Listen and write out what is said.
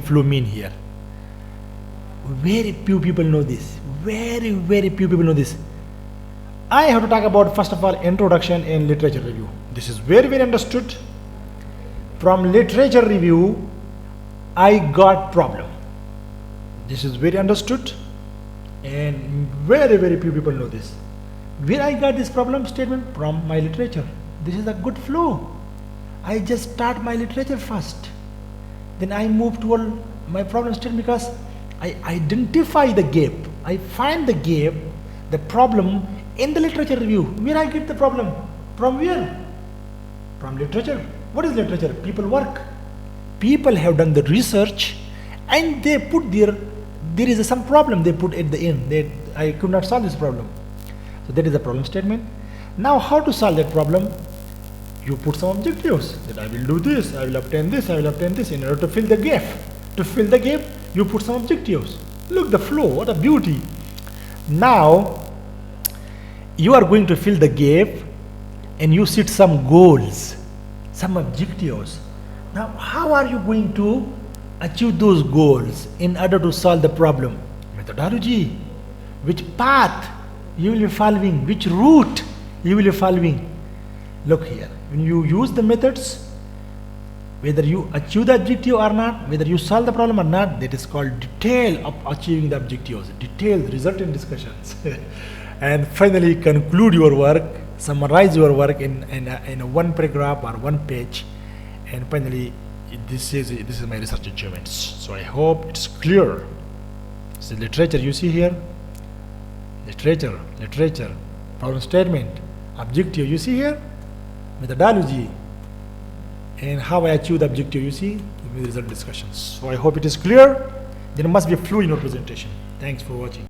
flow mean here? Very few people know this. Very few people know this. I have to talk about, first of all, introduction and literature review. This is very understood. From literature review, I got problem. This is very understood, and very few people know this. Where I got this problem statement? From my literature. This is a good flow. I just start my literature first, then I move to my problem statement, because I identify the gap. I find the gap, the problem in the literature review. Where I get the problem? From where? From literature. What is literature? People work. People have done the research and they put there is some problem they put at the end. I could not solve this problem. So that is the problem statement. Now how to solve that problem? You put some objectives that I will do this, I will obtain this, I will obtain this, in order to fill the gap. To fill the gap, you put some objectives. Look the flow, what a beauty. Now you are going to fill the gap and you set some goals, some objectives. Now how are you going to achieve those goals in order to solve the problem? Methodology. Which path you will be following, which route you will be following. Look here, when you use the methods, whether you achieve the objective or not, whether you solve the problem or not, that is called detail of achieving the objectives, detailed resultant discussions. And finally conclude your work, summarize your work in a one paragraph or one page, and finally this is my research achievements. So I hope it's clear. So literature you see here, literature, problem statement, objective you see here, methodology, and how I achieve the objective you see with result discussions. So I hope it is clear. There must be a flow in your presentation. Thanks for watching.